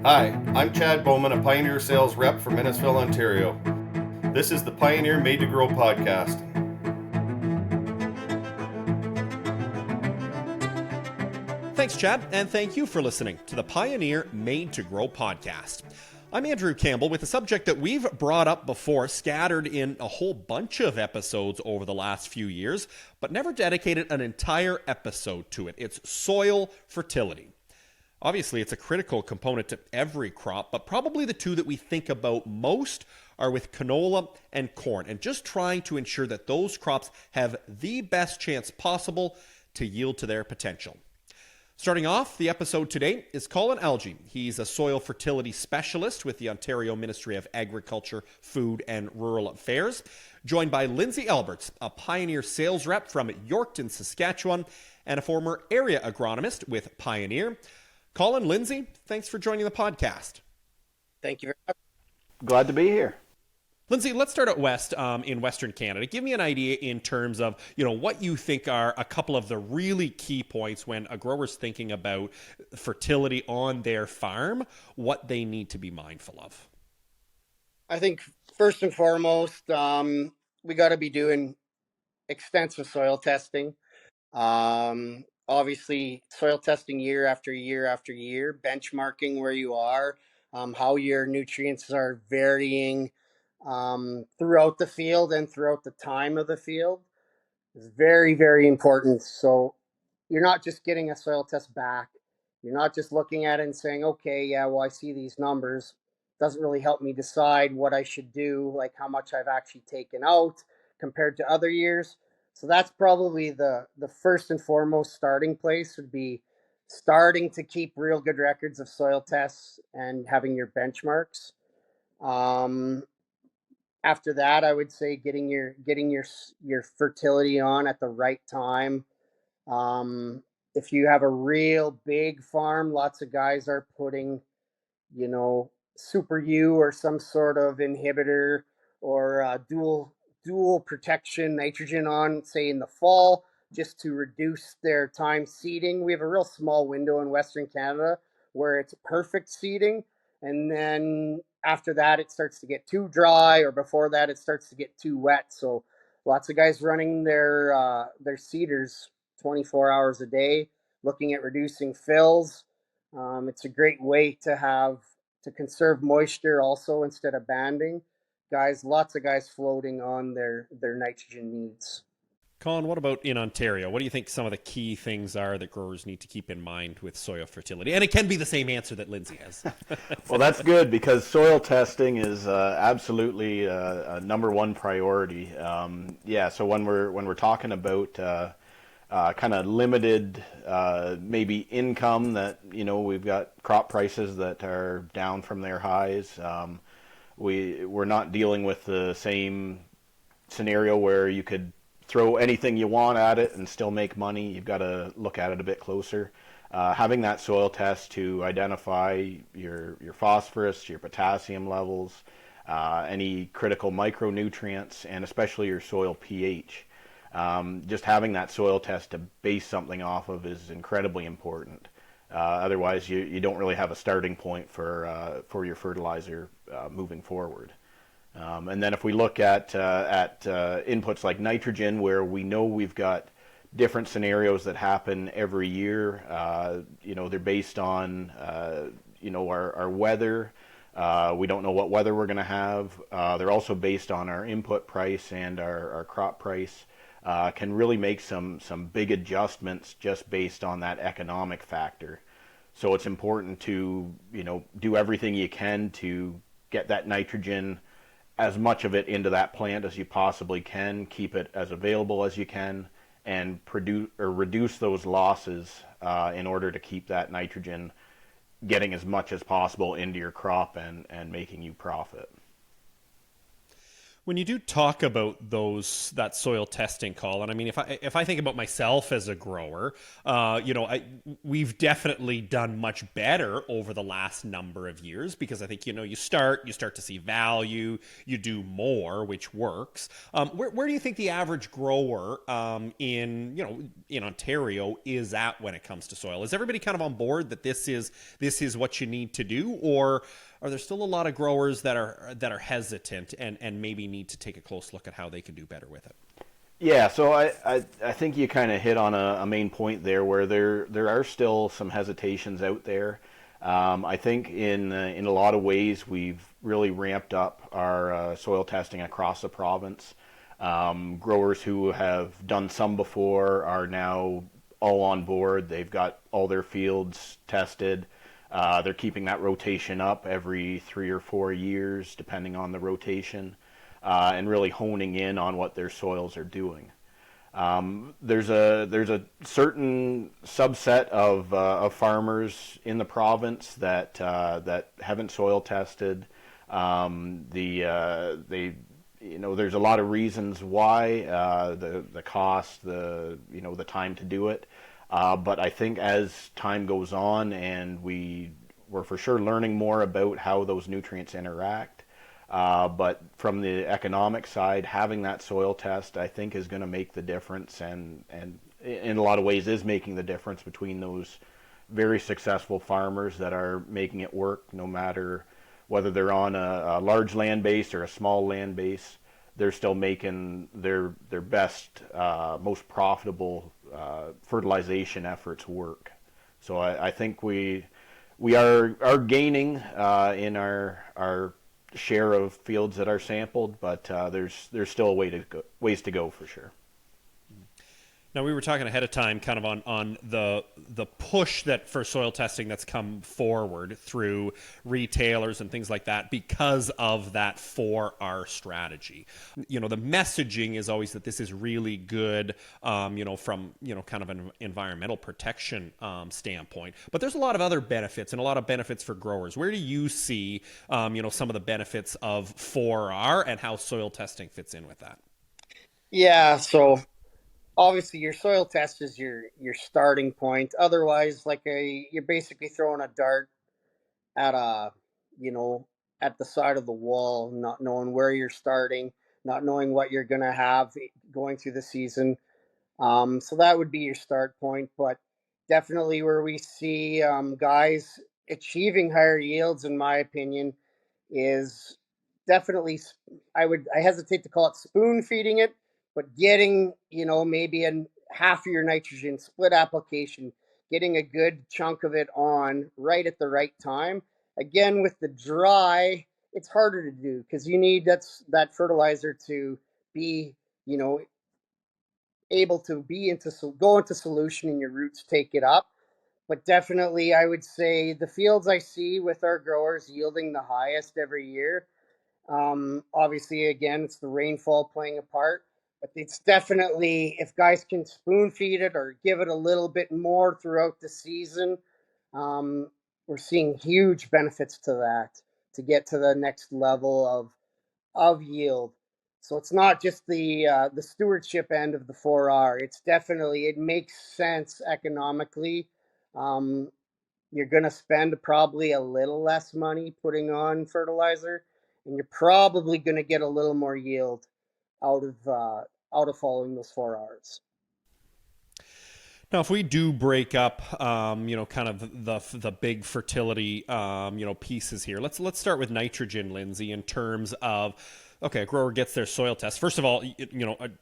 Hi, I'm Chad Bowman, a Pioneer sales rep from Innisfil, Ontario. This is the Pioneer Made to Grow podcast. Thanks, Chad, and thank you for listening to the Pioneer Made to Grow podcast. I'm Andrew Campbell with a subject that we've brought up before, scattered in a whole bunch of episodes over the last few years, but never dedicated an entire episode to it. It's soil fertility. Obviously, it's a critical component to every crop, but probably the two that we think about most are with canola and corn, and just trying to ensure that those crops have the best chance possible to yield to their potential. Starting off the episode today is Colin Elgie. He's a soil fertility specialist with the Ontario Ministry of Agriculture, Food and Rural Affairs, joined by Lindsay, a Pioneer sales rep from Yorkton, Saskatchewan, and a former area agronomist with Pioneer. Colin, Lindsay, thanks for joining the podcast. Thank you very much. Glad to be here. Lindsay, let's start out west in Western Canada. Give me an idea in terms of, what you think are a couple of the really key points when a grower's thinking about fertility on their farm, what they need to be mindful of. I think first and foremost, we got to be doing extensive soil testing. Obviously, soil testing year after year after year, benchmarking where you are, how your nutrients are varying throughout the field and throughout the time of the field is very, very important. So you're not just getting a soil test back. You're not just looking at it and saying, okay, yeah, well, I see these numbers. Doesn't really help me decide what I should do, like how much I've actually taken out compared to other years. So that's probably the first and foremost starting place would be starting to keep real good records of soil tests and having your benchmarks. After that, I would say getting your fertility on at the right time. If you have a real big farm, lots of guys are putting, Super U or some sort of inhibitor or dual protection nitrogen on, say in the fall, just to reduce their time seeding. We have a real small window in Western Canada where it's perfect seeding, and then after that it starts to get too dry, or before that it starts to get too wet. So lots of guys running their seeders 24 hours a day, looking at reducing fills. It's a great way to conserve moisture also instead of banding. Lots of guys floating on their nitrogen needs. Colin, what about in Ontario? What do you think some of the key things are that growers need to keep in mind with soil fertility? And it can be the same answer that Lindsay has. Well, that's good because soil testing is absolutely a number one priority. So when we're talking about kind of limited maybe income, that we've got crop prices that are down from their highs. We're not dealing with the same scenario where you could throw anything you want at it and still make money. You've got to look at it a bit closer. Having that soil test to identify your phosphorus, your potassium levels, any critical micronutrients, and especially your soil pH. Just having that soil test to base something off of is incredibly important. Otherwise, you don't really have a starting point for your fertilizer moving forward. And then if we look at inputs like nitrogen, where we know we've got different scenarios that happen every year, they're based on our weather. We don't know what weather we're going to have. They're also based on our input price and our crop price. Can really make some big adjustments just based on that economic factor. So it's important to do everything you can to get that nitrogen, as much of it into that plant as you possibly can, keep it as available as you can, and reduce those losses in order to keep that nitrogen getting as much as possible into your crop and making you profit. When you do talk about that soil testing, Colin, I mean, if I think about myself as a grower, we've definitely done much better over the last number of years, because I think you start to see value, you do more, which works. Where do you think the average grower in Ontario is at when it comes to soil? Is everybody kind of on board that this is what you need to do, or are there still a lot of growers that are hesitant and maybe need to take a close look at how they can do better with it? Yeah, so I think you kind of hit on a main point there, where there are still some hesitations out there. I think in a lot of ways we've really ramped up our soil testing across the province. Growers who have done some before are now all on board. They've got all their fields tested. They're keeping that rotation up every 3 or 4 years, depending on the rotation, and really honing in on what their soils are doing. There's a certain subset of farmers in the province that haven't soil tested. There's a lot of reasons why, the cost, the time to do it. But I think as time goes on and we're for sure learning more about how those nutrients interact, but from the economic side, having that soil test, I think, is going to make the difference, and in a lot of ways is making the difference between those very successful farmers that are making it work, no matter whether they're on a large land base or a small land base. They're still making their best, most profitable fertilization efforts work. So I think we are gaining in our share of fields that are sampled, but there's still ways to go for sure. Now, we were talking ahead of time kind of on the push that for soil testing that's come forward through retailers and things like that because of that 4R strategy. The messaging is always that this is really good, from, kind of an environmental protection standpoint. But there's a lot of other benefits and a lot of benefits for growers. Where do you see, some of the benefits of 4R and how soil testing fits in with that? Yeah, so obviously your soil test is your starting point. Otherwise, you're basically throwing a dart at you know at the side of the wall, not knowing where you're starting, not knowing what you're going to have going through the season. So that would be your start point. But definitely where we see guys achieving higher yields, in my opinion, is definitely, I hesitate to call it spoon feeding it, but getting, maybe a half of your nitrogen split application, getting a good chunk of it on right at the right time. Again, with the dry, it's harder to do because you need that fertilizer to be, you know, able to go into solution and your roots take it up. But definitely, I would say the fields I see with our growers yielding the highest every year. Obviously, again, it's the rainfall playing a part, but it's definitely, if guys can spoon feed it or give it a little bit more throughout the season, um, we're seeing huge benefits to that to get to the next level of yield. So it's not just the stewardship end of the 4R. It's definitely, it makes sense economically. Um, you're going to spend probably a little less money putting on fertilizer, and you're probably going to get a little more yield out of following those 4Rs. Now, if we do break up, kind of the big fertility, pieces here, let's start with nitrogen, Lindsay, in terms of, okay, a grower gets their soil test. First of all,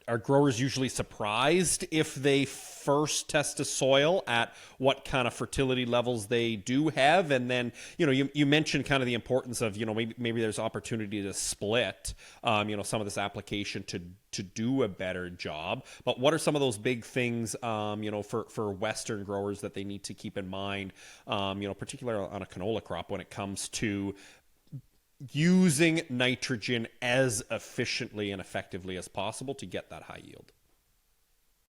are growers usually surprised if they first test a soil at what kind of fertility levels they do have? And then, you mentioned kind of the importance of, maybe there's opportunity to split, some of this application to do a better job. But what are some of those big things, for Western growers that they need to keep in mind, particularly on a canola crop when it comes to using nitrogen as efficiently and effectively as possible to get that high yield?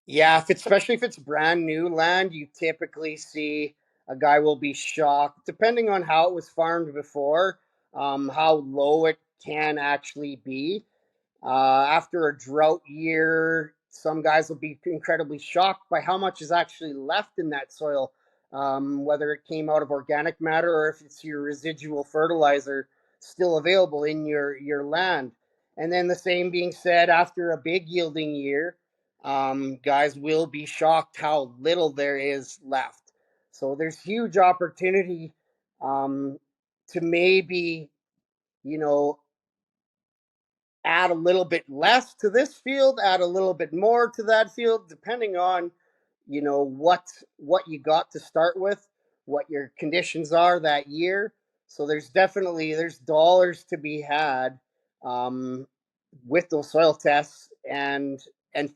Yeah, especially if it's brand new land, you typically see a guy will be shocked, depending on how it was farmed before, how low it can actually be. After a drought year, some guys will be incredibly shocked by how much is actually left in that soil, whether it came out of organic matter or if it's your residual fertilizer still available in your land. And then the same being said, after a big yielding year, guys will be shocked how little there is left. So there's huge opportunity to maybe, you know, add a little bit less to this field, add a little bit more to that field, depending on, what you got to start with, what your conditions are that year. So there's dollars to be had um, with those soil tests and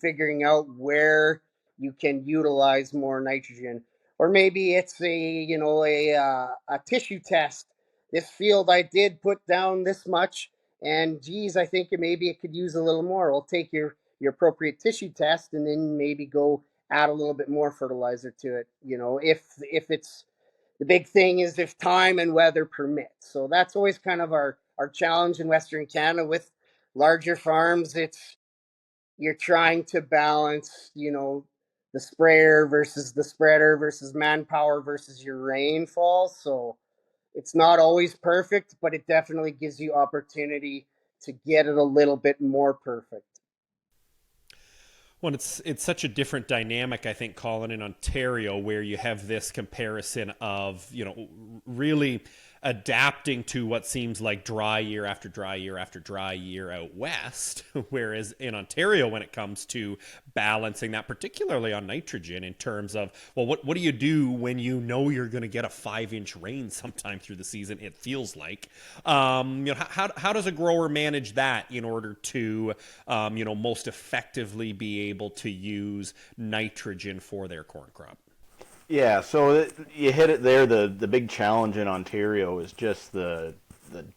figuring out where you can utilize more nitrogen. Or maybe it's a tissue test. This field I did put down this much, and geez, I think maybe it could use a little more. We'll take your appropriate tissue test and then maybe go add a little bit more fertilizer to it. If it's the big thing is if time and weather permit. So that's always kind of our challenge in Western Canada with larger farms. It's you're trying to balance, the sprayer versus the spreader versus manpower versus your rainfall. So it's not always perfect, but it definitely gives you opportunity to get it a little bit more perfect. Well, it's such a different dynamic, I think, Colin, in Ontario, where you have this comparison of, really adapting to what seems like dry year after dry year after dry year out west, whereas in Ontario, when it comes to balancing that, particularly on nitrogen, in terms of, well, what do you do when you're going to get a 5-inch rain sometime through the season? It feels like, how does a grower manage that in order to, most effectively be able to use nitrogen for their corn crop? Yeah, so you hit it there. The big challenge in Ontario is just the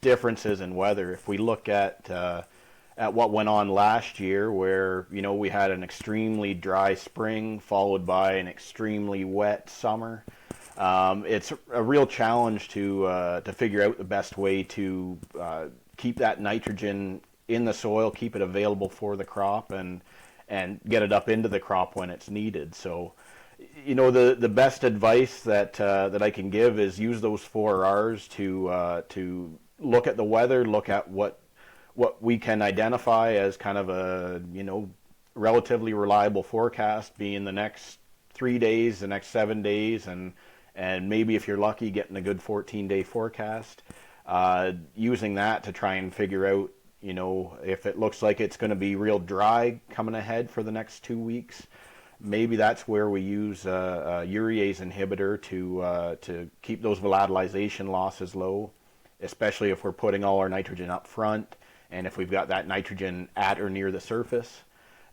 differences in weather. If we look at what went on last year, where we had an extremely dry spring followed by an extremely wet summer, it's a real challenge to figure out the best way to keep that nitrogen in the soil, keep it available for the crop, and get it up into the crop when it's needed. So, the best advice that I can give is use those 4 R's to look at the weather, look at what we can identify as kind of a relatively reliable forecast, being the next 3 days, the next 7 days, and maybe if you're lucky, getting a good 14-day forecast. Using that to try and figure out, if it looks like it's going to be real dry coming ahead for the next 2 weeks. Maybe that's where we use a urease inhibitor to keep those volatilization losses low, especially if we're putting all our nitrogen up front and if we've got that nitrogen at or near the surface.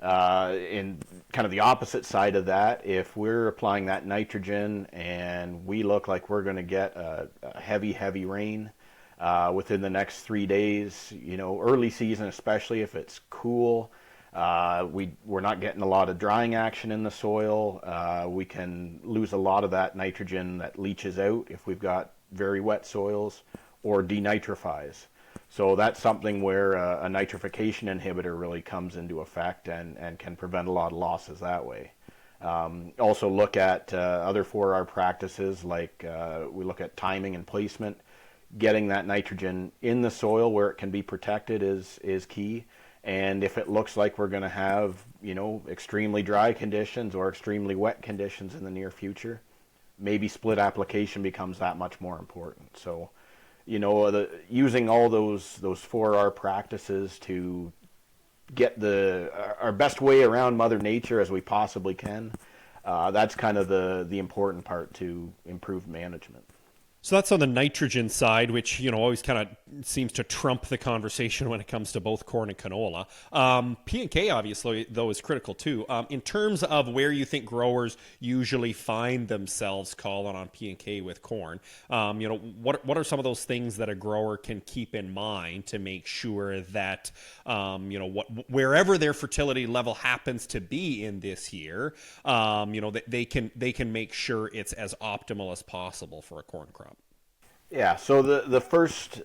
In kind of the opposite side of that, if we're applying that nitrogen and we look like we're going to get a heavy rain within the next 3 days, early season, especially if it's cool, we're not getting a lot of drying action in the soil. We can lose a lot of that nitrogen that leaches out if we've got very wet soils or denitrifies. So that's something where a nitrification inhibitor really comes into effect and can prevent a lot of losses that way. Also look at other 4R practices, like we look at timing and placement. Getting that nitrogen in the soil where it can be protected is key. And if it looks like we're going to have, extremely dry conditions or extremely wet conditions in the near future, maybe split application becomes that much more important. So, using all those 4R practices to get our best way around Mother Nature as we possibly can, that's kind of the important part to improve management. So that's on the nitrogen side, which, always kind of seems to trump the conversation when it comes to both corn and canola. P&K, obviously, though, is critical too. In terms of where you think growers usually find themselves, Colin, on P&K with corn, what are some of those things that a grower can keep in mind to make sure that, wherever their fertility level happens to be in this year, that they can make sure it's as optimal as possible for a corn crop? Yeah, so the first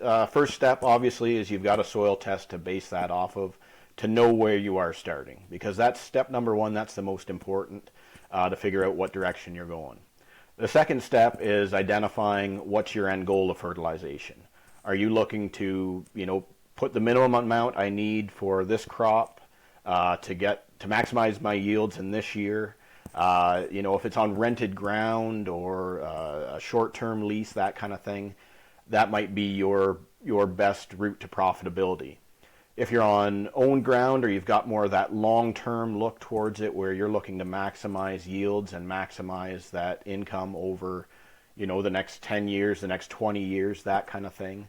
step, obviously, is you've got a soil test to base that off of to know where you are starting, because that's step number one. That's the most important, to figure out what direction you're going. The second step is identifying what's your end goal of fertilization. Are you looking to, put the minimum amount I need for this crop to maximize my yields in this year? If it's on rented ground or a short-term lease, that kind of thing, that might be your best route to profitability. If you're on owned ground, or you've got more of that long-term look towards it, where you're looking to maximize yields and maximize that income over, the next 10 years, the next 20 years, that kind of thing,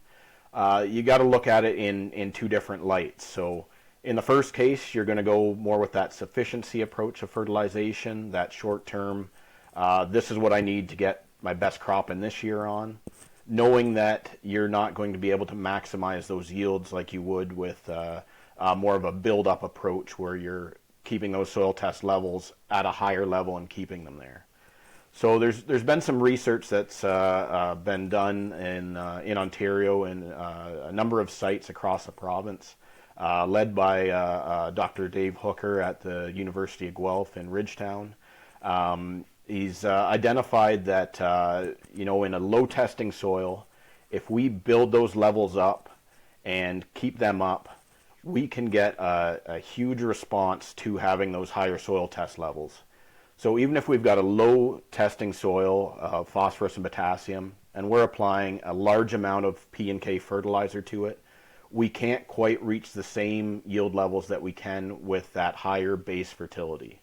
you got to look at it in two different lights. So in the first case, you're going to go more with that sufficiency approach of fertilization, that short-term, this is what I need to get my best crop in this year on, knowing that you're not going to be able to maximize those yields like you would with more of a build-up approach, where you're keeping those soil test levels at a higher level and keeping them there. So there's been some research that's been done in Ontario and a number of sites across the province, led by Dr. Dave Hooker at the University of Guelph in Ridgetown. He's identified that, in a low testing soil, if we build those levels up and keep them up, we can get a huge response to having those higher soil test levels. So even if we've got a low testing soil of phosphorus and potassium, and we're applying a large amount of P and K fertilizer to it, we can't quite reach the same yield levels that we can with that higher base fertility.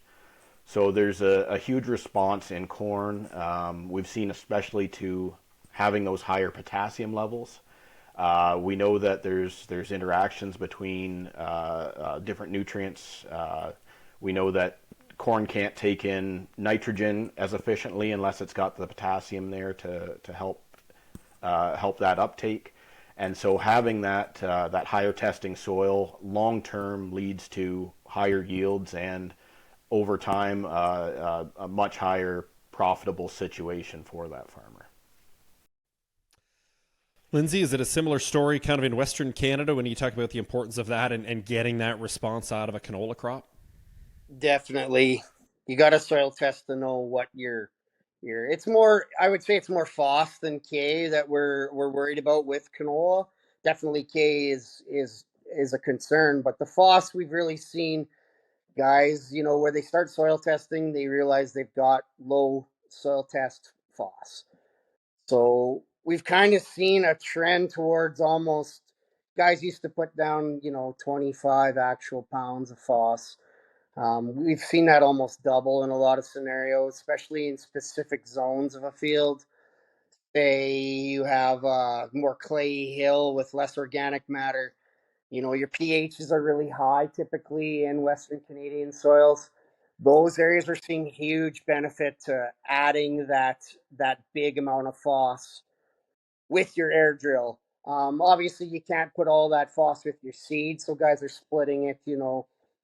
So there's a huge response in corn. We've seen, especially to having those higher potassium levels. We know that there's interactions between different nutrients. We know that corn can't take in nitrogen as efficiently unless it's got the potassium there to help that uptake. And so having that higher testing soil long term leads to higher yields, and over time a much higher profitable situation for that farmer. Lindsay, is it a similar story kind of in Western Canada when you talk about the importance of that and getting that response out of a canola crop? Definitely. You got a soil test to know what it's more, I would say it's more FOS than K that we're worried about with canola. Definitely K is a concern, but the FOS we've really seen guys, where they start soil testing, they realize they've got low soil test FOS. So we've kind of seen a trend towards almost, guys used to put down, 25 actual pounds of FOS. We've seen that almost double in a lot of scenarios, especially in specific zones of a field. Say you have more clayey hill with less organic matter. Your pHs are really high typically in Western Canadian soils. Those areas are seeing huge benefit to adding that big amount of FOS with your air drill. Obviously, you can't put all that FOS with your seed, so guys are splitting it,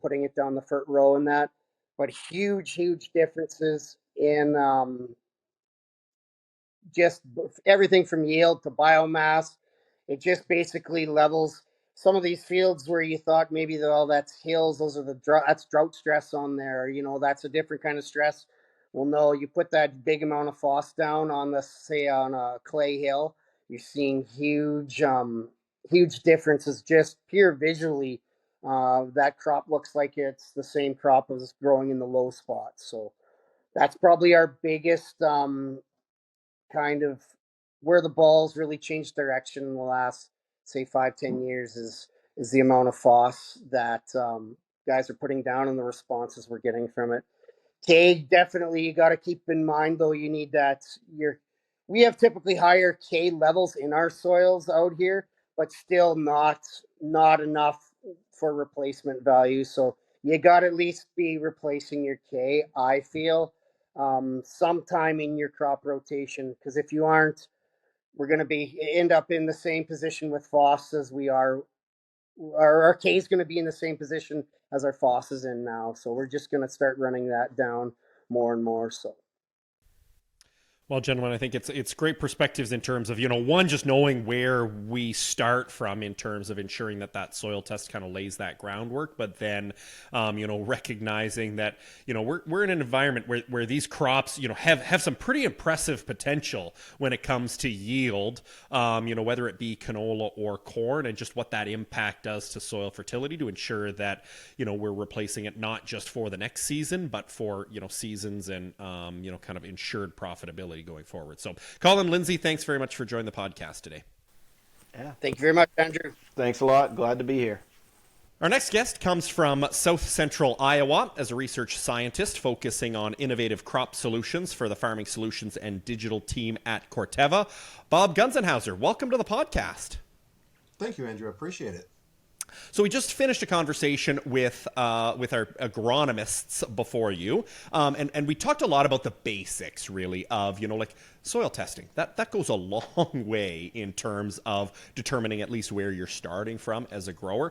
putting it down the fert row and that. But huge differences in just everything from yield to biomass. It just basically levels some of these fields where you thought maybe that's hills, those are that's drought stress on there. That's a different kind of stress. Well, no, you put that big amount of FOS down on say on a clay hill, you're seeing huge differences just pure visually. That crop looks like it's the same crop as growing in the low spots. So that's probably our biggest kind of where the ball's really changed direction in the last, say, 5-10 years is the amount of FOS that guys are putting down and the responses we're getting from it. K, definitely you got to keep in mind though, you need that we have typically higher K levels in our soils out here, but still not enough for replacement value. So you got to at least be replacing your K, I feel, sometime in your crop rotation, because if you aren't, we're going to end up in the same position with FOS as we are. Our K is going to be in the same position as our FOS is in now. So we're just going to start running that down more and more. So Well, gentlemen, I think it's great perspectives in terms of, one, just knowing where we start from in terms of ensuring that soil test kind of lays that groundwork, but then, recognizing that, we're in an environment where these crops, have some pretty impressive potential when it comes to yield, whether it be canola or corn, and just what that impact does to soil fertility to ensure that, we're replacing it not just for the next season, but for, seasons and, kind of insured profitability going forward. So, Colin, Lindsay, thanks very much for joining the podcast today. Yeah. Thank you very much, Andrew. Thanks a lot. Glad to be here. Our next guest comes from South Central Iowa as a research scientist focusing on innovative crop solutions for the Farming Solutions and Digital team at Corteva. Bob Gunzenhauser, welcome to the podcast. Thank you, Andrew. I appreciate it. So we just finished a conversation with our agronomists before you, and we talked a lot about the basics, really, of like soil testing. That goes a long way in terms of determining at least where you're starting from as a grower.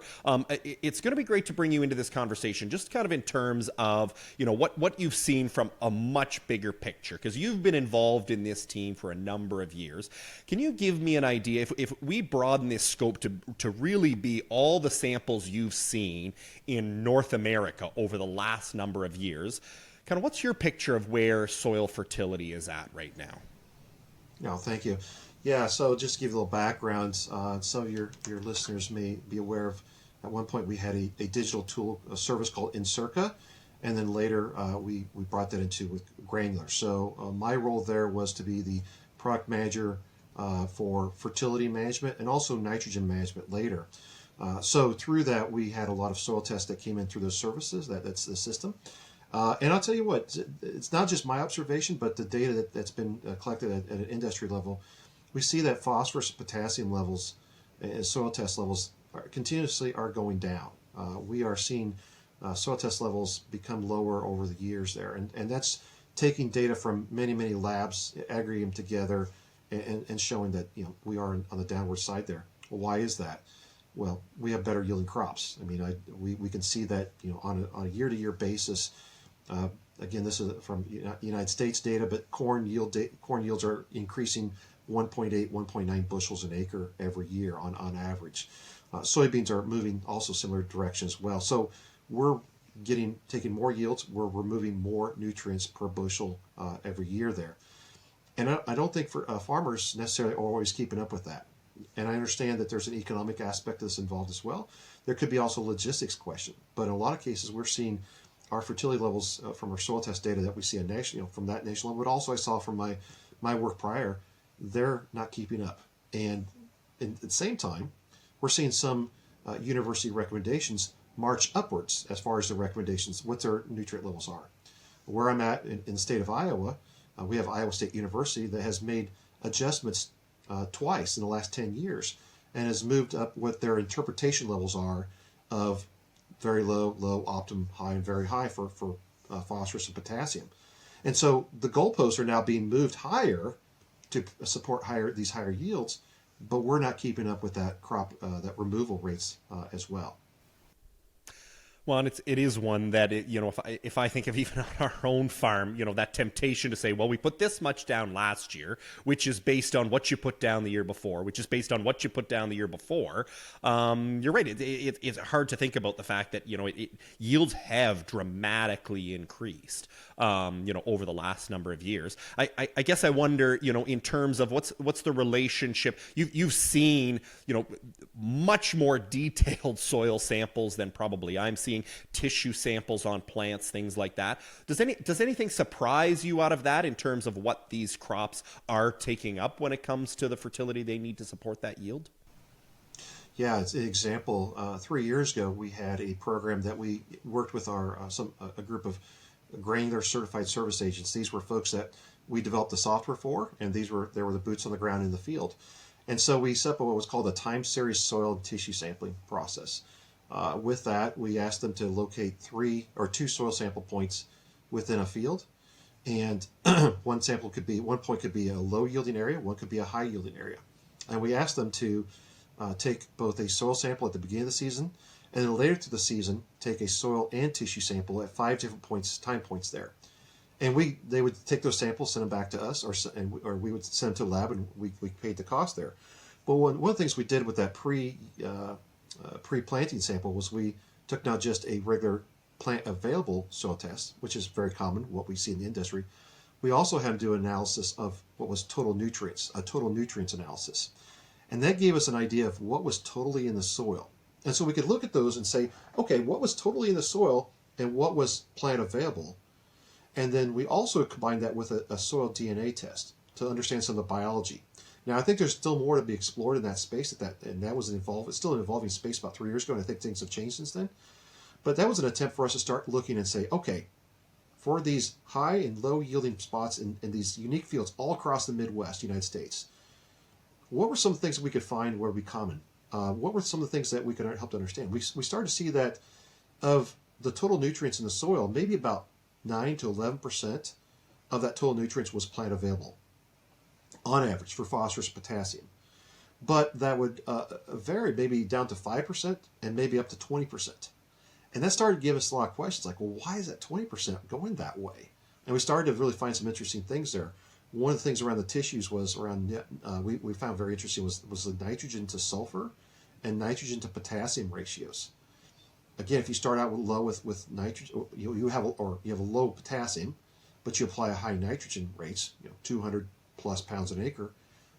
It's going to be great to bring you into this conversation, just kind of in terms of what you've seen from a much bigger picture, because you've been involved in this team for a number of years. Can you give me an idea if we broaden this scope to really be all the samples you've seen in North America over the last number of years, kind of what's your picture of where soil fertility is at right now? No, thank you. Yeah, so just to give you a little background, some of your listeners may be aware of, at one point we had a digital tool, a service called Encirca, and then later we brought that into with Granular. So my role there was to be the product manager for fertility management and also nitrogen management later. So through that, we had a lot of soil tests that came in through those services, that's the system. And I'll tell you what, it's not just my observation, but the data that's been collected at an industry level. We see that phosphorus and potassium levels and soil test levels continuously are going down. We are seeing soil test levels become lower over the years there. And that's taking data from many, many labs, aggregating them together, and showing that we are on the downward side there. Well, why is that? Well, we have better yielding crops. I mean, we can see that on a year-to-year basis. Again, this is from United States data, but corn yields are increasing 1.8, 1.9 bushels an acre every year on average. Soybeans are moving also similar direction as well. So we're taking more yields. We're removing more nutrients per bushel every year there. And I don't think farmers necessarily are always keeping up with that. And I understand that there's an economic aspect that's involved as well. There could be also a logistics question. But in a lot of cases, we're seeing our fertility levels from our soil test data that we see from that national level, but also I saw from my work prior, they're not keeping up. And at the same time, we're seeing some university recommendations march upwards as far as the recommendations, what their nutrient levels are. Where I'm at in the state of Iowa, we have Iowa State University that has made adjustments twice in the last 10 years and has moved up what their interpretation levels are of very low, optimum, high, and very high for phosphorus and potassium. And so the goalposts are now being moved higher to support these higher yields, but we're not keeping up with that crop, that removal rates as well. Well, and it is one that, if I think of even on our own farm, that temptation to say, well, we put this much down last year, which is based on what you put down the year before, which is based on what you put down the year before. You're right. It's hard to think about the fact that, yields have dramatically increased, over the last number of years. I guess I wonder, in terms of what's the relationship. You've seen, much more detailed soil samples than probably I'm seeing. Tissue samples on plants, things like that. Does anything surprise you out of that in terms of what these crops are taking up when it comes to the fertility they need to support that yield? Yeah, it's an example. 3 years ago, we had a program that we worked with a group of Granular certified service agents. These were folks that we developed the software for, and they were the boots on the ground in the field. And so we set up what was called a time series soil and tissue sampling process. With that, we asked them to locate 3 or 2 soil sample points within a field, and one point could be a low yielding area, one could be a high yielding area. And we asked them to take both a soil sample at the beginning of the season, and then later through the season, take a soil and tissue sample at 5 different time points there. And they would take those samples, send them back to us, or we would send them to the lab, and we paid the cost there. But one of the things we did with that pre-planting sample was we took not just a regular plant available soil test, which is very common, what we see in the industry. We also had to do an analysis of what was total nutrients, a total nutrients analysis. And that gave us an idea of what was totally in the soil. And so we could look at those and say, okay, what was totally in the soil and what was plant available? And then we also combined that with a soil DNA test to understand some of the biology. Now, I think there's still more to be explored in that space, and that was it's still an evolving space about 3 years ago, and I think things have changed since then. But that was an attempt for us to start looking and say, okay, for these high and low yielding spots in these unique fields all across the Midwest United States, what were some of the things that we could find where we common? What were some of the things that we could help to understand? We started to see that of the total nutrients in the soil, maybe about 9 to 11% of that total nutrients was plant available on average for phosphorus and potassium. But that would vary maybe down to 5% and maybe up to 20%. And that started to give us a lot of questions like, well, why is that 20% going that way? And we started to really find some interesting things there. One of the things around the tissues was around, we found very interesting was the nitrogen to sulfur and nitrogen to potassium ratios. Again, if you start out with low with nitrogen, you have a low potassium, but you apply a high nitrogen rates, 200 plus pounds an acre,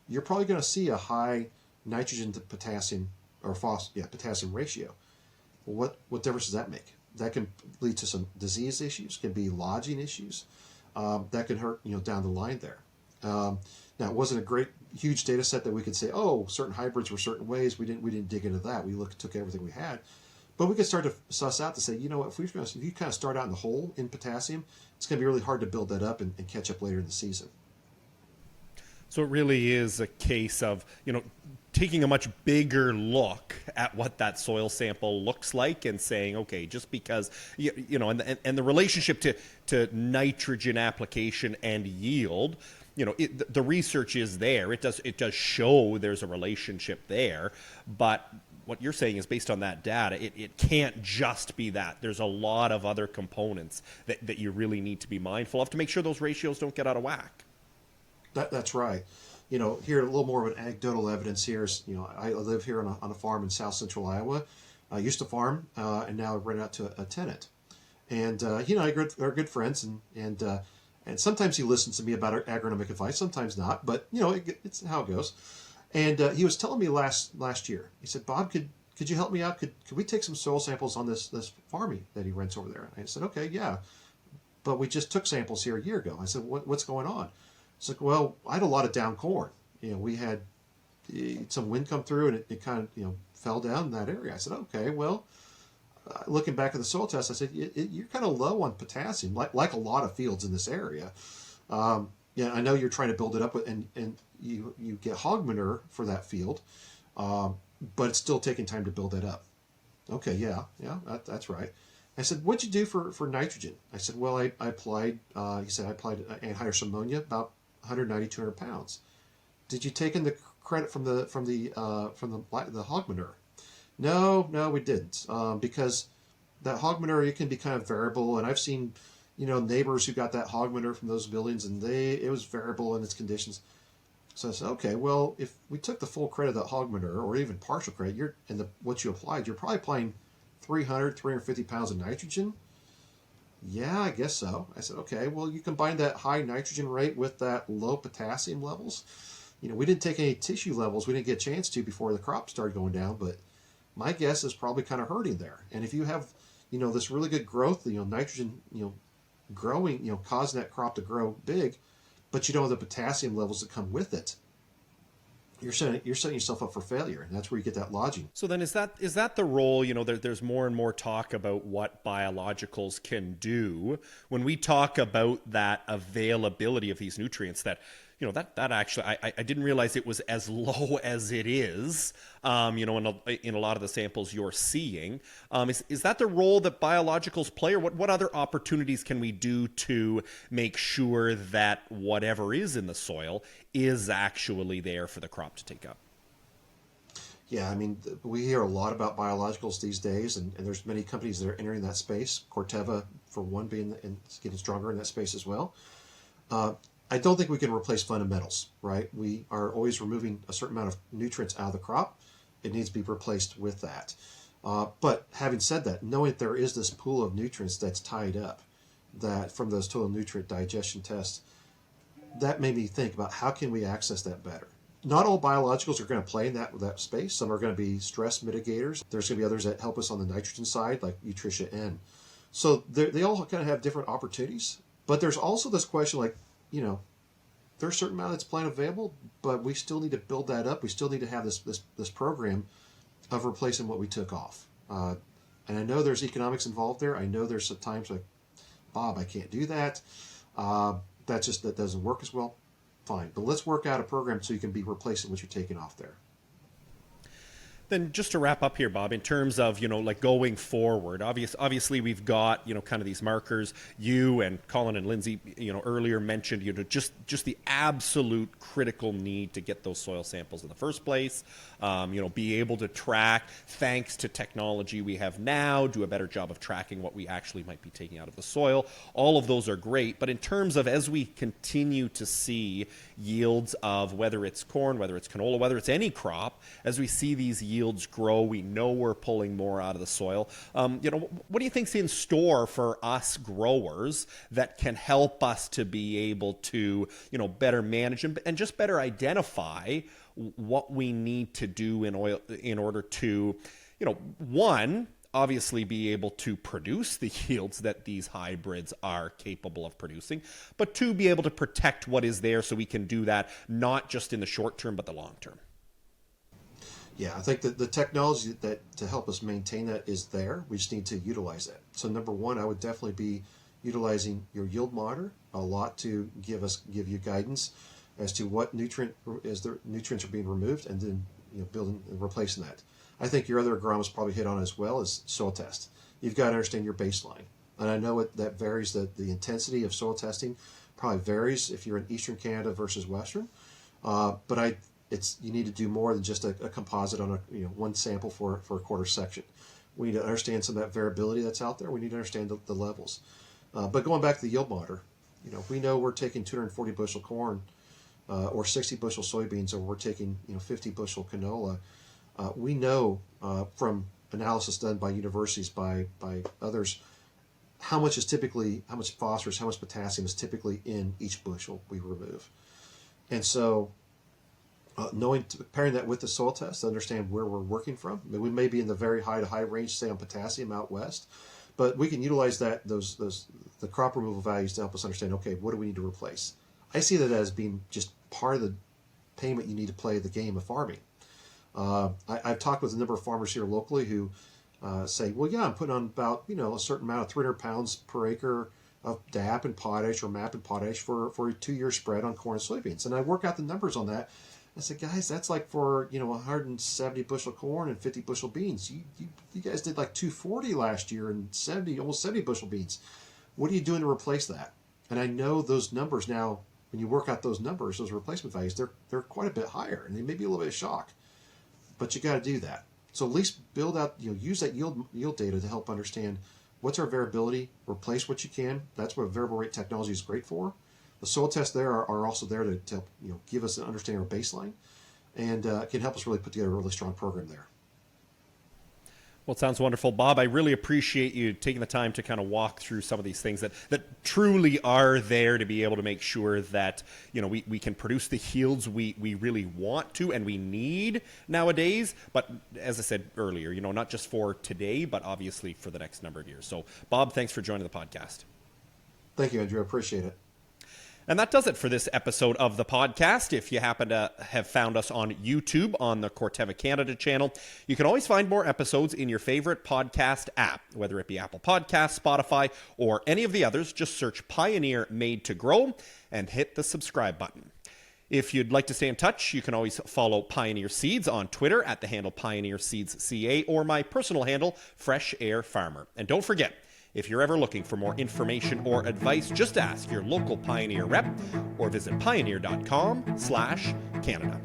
you're probably going to see a high nitrogen to potassium potassium ratio. Well, what difference does that make? That can lead to some disease issues, can be lodging issues, that can hurt down the line there. Now, it wasn't a huge data set that we could say, oh, certain hybrids were certain ways. We didn't dig into that. We took everything we had. But we could start to suss out to say, if you kind of start out in the hole in potassium, it's going to be really hard to build that up and catch up later in the season. So it really is a case of, taking a much bigger look at what that soil sample looks like and saying, okay, just because, and the relationship to nitrogen application and yield, the research is there. It does show there's a relationship there, but what you're saying is based on that data, it can't just be that. There's a lot of other components that you really need to be mindful of to make sure those ratios don't get out of whack. That's right. Here a little more of an anecdotal evidence here is, I live here on a farm in south central Iowa. I used to farm, and now I rent out to a tenant. And, they're good friends, and sometimes he listens to me about agronomic advice, sometimes not, but, it's how it goes. And he was telling me last year, he said, Bob, could you help me out? Could we take some soil samples on this farm that he rents over there? And I said, okay, yeah. But we just took samples here a year ago. I said, what's going on? It's like, well, I had a lot of down corn. We had some wind come through and it kind of, fell down in that area. I said, okay, well, looking back at the soil test, I said, you're kind of low on potassium, like a lot of fields in this area. I know you're trying to build it up, and you get hog manure for that field, but it's still taking time to build that up. Okay, yeah, that's right. I said, what'd you do for nitrogen? I said, well, I applied, he said, I applied anhydrous ammonia, about 190, 200 pounds. Did you take in the credit from the hog manure? No, we didn't, because that hog manure, it can be kind of variable, and I've seen, neighbors who got that hog manure from those buildings, and it was variable in its conditions. So I said, okay, well, if we took the full credit of that hog manure, or even partial credit, what you applied, you're probably applying 350 pounds of nitrogen. Yeah, I guess so. I said, okay, well, you combine that high nitrogen rate with that low potassium levels. We didn't take any tissue levels. We didn't get a chance to before the crop started going down, but my guess is probably kind of hurting there. And if you have, this really good growth, nitrogen, growing, causing that crop to grow big, but you don't have the potassium levels that come with it, you're setting yourself up for failure, and that's where you get that lodging. So then is that the role, there's more and more talk about what biologicals can do. When we talk about that availability of these nutrients, that that actually, I didn't realize it was as low as it is, in a lot of the samples you're seeing. Is that the role that biologicals play, or what other opportunities can we do to make sure that whatever is in the soil is actually there for the crop to take up? Yeah, I mean, we hear a lot about biologicals these days, and there's many companies that are entering that space. Corteva, for one, getting stronger in that space as well. I don't think we can replace fundamentals, right? We are always removing a certain amount of nutrients out of the crop. It needs to be replaced with that. But having said that, knowing that there is this pool of nutrients that's tied up, that from those total nutrient digestion tests, that made me think about how can we access that better. Not all biologicals are going to play in that space. Some are going to be stress mitigators. There's going to be others that help us on the nitrogen side, like Nutricia N. So they all kind of have different opportunities. But there's also this question, like, there's a certain amount that's plant available, but we still need to build that up. We still need to have this program of replacing what we took off. And I know there's economics involved there. I know there's some times like, Bob, I can't do that. That doesn't work as well. Fine, but let's work out a program so you can be replacing what you're taking off there. Then just to wrap up here, Bob, in terms of, like going forward, obviously we've got, kind of these markers. You and Colin and Lindsay, earlier mentioned, just the absolute critical need to get those soil samples in the first place, be able to track, thanks to technology we have now, do a better job of tracking what we actually might be taking out of the soil. All of those are great. But in terms of, as we continue to see yields of whether it's corn, whether it's canola, whether it's any crop, as we see these yields grow, we know we're pulling more out of the soil. What do you think's in store for us growers that can help us to be able to, better manage and just better identify what we need to do in order to, one, obviously be able to produce the yields that these hybrids are capable of producing, but two, be able to protect what is there so we can do that not just in the short term, but the long term? Yeah, I think that the technology that to help us maintain that is there. We just need to utilize that. So number one, I would definitely be utilizing your yield monitor a lot to give you guidance as to what nutrients are being removed, and then building and replacing that. I think your other agronomists probably hit on as well is soil test. You've got to understand your baseline, and I know that varies. That the intensity of soil testing probably varies if you're in Eastern Canada versus Western, but you need to do more than just a composite on one sample for a quarter section. We need to understand some of that variability that's out there. We need to understand the levels. But going back to the yield monitor, we know we're taking 240 bushel corn or 60 bushel soybeans, or we're taking 50 bushel canola. We know from analysis done by universities, by others, how much phosphorus, how much potassium is typically in each bushel we remove. And so pairing that with the soil test to understand where we're working from. I mean, we may be in the very high to high range, say on potassium out west, but we can utilize the crop removal values to help us understand, okay, what do we need to replace? I see that as being just part of the payment you need to play the game of farming. I've talked with a number of farmers here locally who say, well, yeah, I'm putting on about a certain amount of 300 pounds per acre of DAP and potash or MAP and potash for a 2-year spread on corn and soybeans. And I work out the numbers on that. I said, guys, that's like for 170 bushel corn and 50 bushel beans. You guys did like 240 last year and almost 70 bushel beans. What are you doing to replace that? And I know those numbers now. When you work out those numbers, those replacement values, they're quite a bit higher, and they may be a little bit of shock. But you got to do that. So at least build out, use that yield data to help understand what's our variability. Replace what you can. That's what variable rate technology is great for. The soil tests there are also there to help, give us an understanding of our baseline, and can help us really put together a really strong program there. Well, it sounds wonderful. Bob, I really appreciate you taking the time to kind of walk through some of these things that truly are there to be able to make sure that, we can produce the yields we really want to and we need nowadays. But as I said earlier, not just for today, but obviously for the next number of years. So, Bob, thanks for joining the podcast. Thank you, Andrew. I appreciate it. And that does it for this episode of the podcast. If you happen to have found us on YouTube on the Corteva Canada channel, you can always find more episodes in your favorite podcast app, whether it be Apple Podcasts, Spotify, or any of the others. Just search Pioneer Made to Grow and hit the subscribe button. If you'd like to stay in touch, you can always follow Pioneer Seeds on Twitter at the handle Pioneer Seeds CA, or my personal handle, Fresh Air Farmer. And don't forget, if you're ever looking for more information or advice, just ask your local Pioneer rep or visit pioneer.com/Canada.